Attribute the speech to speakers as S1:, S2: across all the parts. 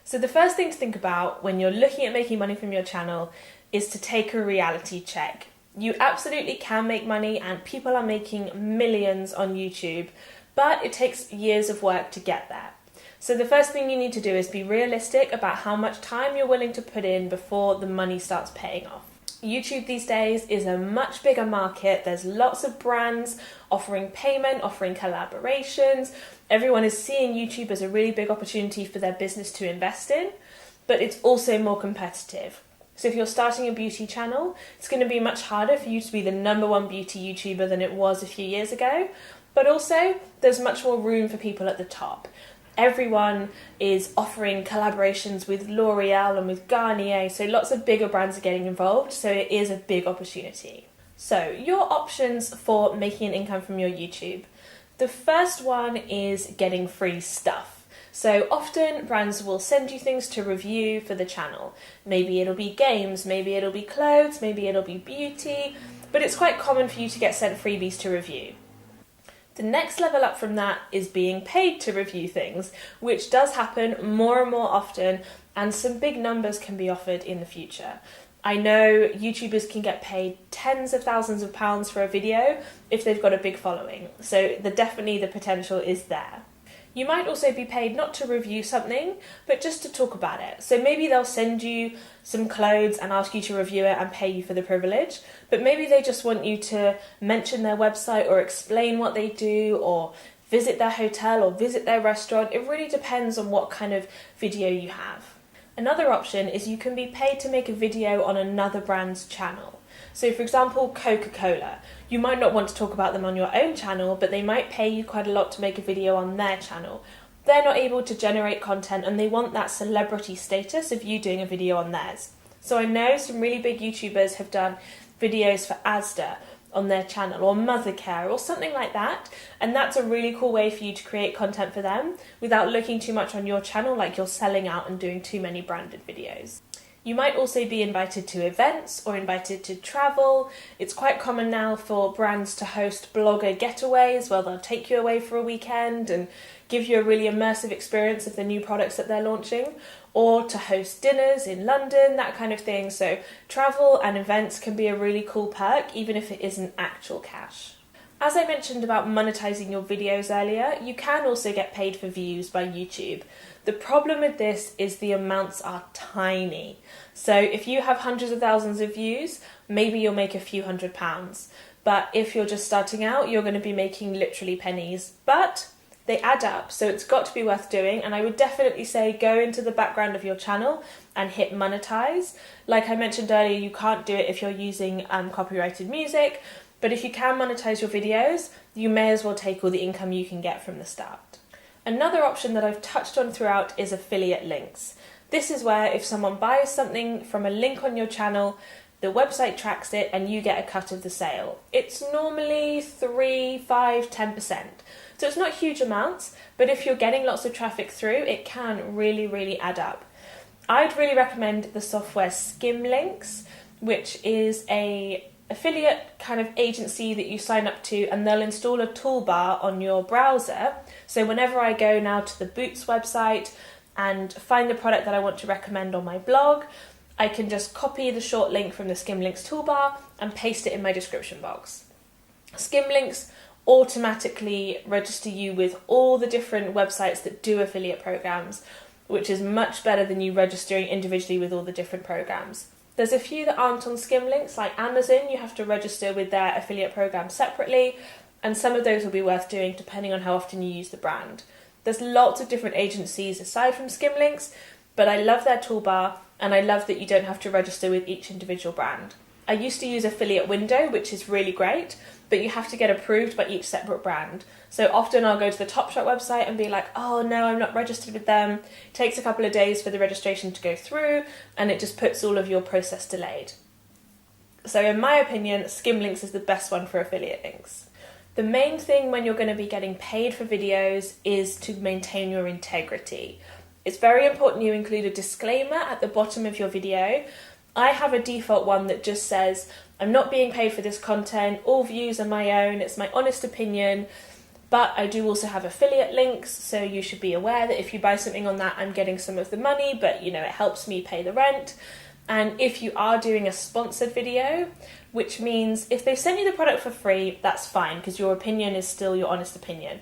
S1: So the first thing to think about when you're looking at making money from your channel is to take a reality check. You absolutely can make money and people are making millions on YouTube, but it takes years of work to get there. So the first thing you need to do is be realistic about how much time you're willing to put in before the money starts paying off. YouTube these days is a much bigger market. There's lots of brands offering payment, offering collaborations. Everyone is seeing YouTube as a really big opportunity for their business to invest in, but it's also more competitive. So if you're starting a beauty channel, it's going to be much harder for you to be the #1 beauty YouTuber than it was a few years ago, but also there's much more room for people at the top. Everyone is offering collaborations with L'Oreal and with Garnier, so lots of bigger brands are getting involved, so it is a big opportunity. So your options for making an income from your YouTube. The first one is getting free stuff. So often brands will send you things to review for the channel. Maybe it'll be games, maybe it'll be clothes, maybe it'll be beauty, but it's quite common for you to get sent freebies to review. The next level up from that is being paid to review things, which does happen more and more often, and some big numbers can be offered in the future. I know YouTubers can get paid tens of thousands of pounds for a video if they've got a big following, so definitely the potential is there. You might also be paid not to review something, but just to talk about it. So maybe they'll send you some clothes and ask you to review it and pay you for the privilege, but maybe they just want you to mention their website or explain what they do or visit their hotel or visit their restaurant. It really depends on what kind of video you have. Another option is you can be paid to make a video on another brand's channel. So for example, Coca-Cola. You might not want to talk about them on your own channel, but they might pay you quite a lot to make a video on their channel. They're not able to generate content and they want that celebrity status of you doing a video on theirs. So I know some really big YouTubers have done videos for Asda on their channel or Mothercare or something like that, and that's a really cool way for you to create content for them without looking too much on your channel like you're selling out and doing too many branded videos. You might also be invited to events or invited to travel. It's quite common now for brands to host blogger getaways where they'll take you away for a weekend and give you a really immersive experience of the new products that they're launching, or to host dinners in London, that kind of thing. So travel and events can be a really cool perk, even if it isn't actual cash. As I mentioned about monetizing your videos earlier, you can also get paid for views by YouTube. The problem with this is the amounts are tiny. So if you have hundreds of thousands of views, maybe you'll make a few £100s. But if you're just starting out, you're going to be making literally pennies. But they add up, so it's got to be worth doing. And I would definitely say go into the background of your channel and hit monetize. Like I mentioned earlier, you can't do it if you're using copyrighted music. But if you can monetize your videos, you may as well take all the income you can get from the start. Another option that I've touched on throughout is affiliate links. This is where if someone buys something from a link on your channel, the website tracks it and you get a cut of the sale. It's normally 3, 5, 10%. So it's not huge amounts, but if you're getting lots of traffic through, it can really add up. I'd really recommend the software Skimlinks, which is a affiliate kind of agency that you sign up to, and they'll install a toolbar on your browser. So whenever I go now to the Boots website and find the product that I want to recommend on my blog, I can just copy the short link from the Skimlinks toolbar and paste it in my description box. Skimlinks automatically register you with all the different websites that do affiliate programs, which is much better than you registering individually with all the different programs. There's a few that aren't on Skimlinks, like Amazon. You have to register with their affiliate program separately, and some of those will be worth doing depending on how often you use the brand. There's lots of different agencies aside from Skimlinks, but I love their toolbar, and I love that you don't have to register with each individual brand. I used to use Affiliate Window, which is really great, but you have to get approved by each separate brand. So often I'll go to the Topshop website and be like, oh no, I'm not registered with them. It takes a couple of days for the registration to go through, and it just puts all of your process delayed. So in my opinion, Skimlinks is the best one for affiliate links. The main thing when you're going to be getting paid for videos is to maintain your integrity. It's very important you include a disclaimer at the bottom of your video. I have a default one that just says, I'm not being paid for this content, all views are my own, it's my honest opinion. But I do also have affiliate links, so you should be aware that if you buy something on that, I'm getting some of the money, but it helps me pay the rent. And if you are doing a sponsored video, which means if they sent you the product for free, that's fine, because your opinion is still your honest opinion.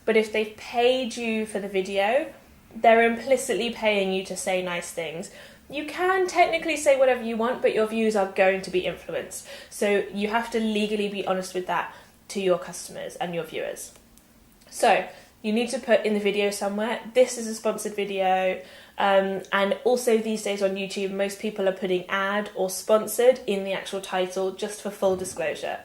S1: But if they've paid you for the video, they're implicitly paying you to say nice things. You can technically say whatever you want, but your views are going to be influenced. So you have to legally be honest with that to your customers and your viewers. So you need to put in the video somewhere, this is a sponsored video. And also these days on YouTube, most people are putting ad or sponsored in the actual title just for full disclosure.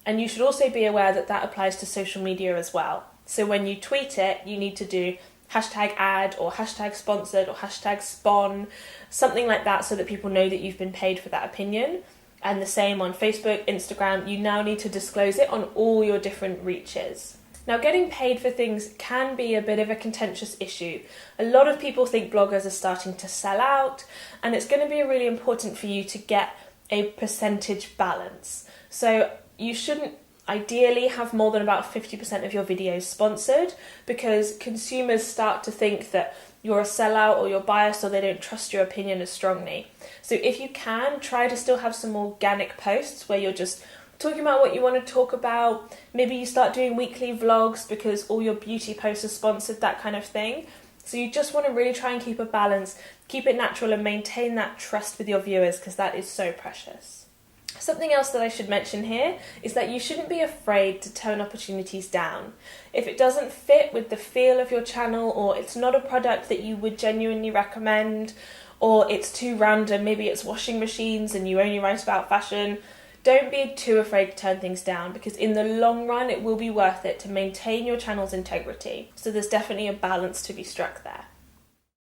S1: And you should also be aware that that applies to social media as well. So when you tweet it, you need to do hashtag ad or hashtag sponsored or hashtag spawn, something like that, so that people know that you've been paid for that opinion. And the same on Facebook, Instagram, you now need to disclose it on all your different reaches. Now, getting paid for things can be a bit of a contentious issue. A lot of people think bloggers are starting to sell out, and it's going to be really important for you to get a percentage balance. So you shouldn't ideally have more than about 50% of your videos sponsored, because consumers start to think that you're a sellout or you're biased or they don't trust your opinion as strongly. So if you can, try to still have some organic posts where you're just talking about what you want to talk about. Maybe you start doing weekly vlogs because all your beauty posts are sponsored, that kind of thing. So you just want to really try and keep a balance, keep it natural and maintain that trust with your viewers, because that is so precious. Something else that I should mention here is that you shouldn't be afraid to turn opportunities down. If it doesn't fit with the feel of your channel, or it's not a product that you would genuinely recommend, or it's too random, maybe it's washing machines and you only write about fashion, don't be too afraid to turn things down, because in the long run it will be worth it to maintain your channel's integrity. So there's definitely a balance to be struck there.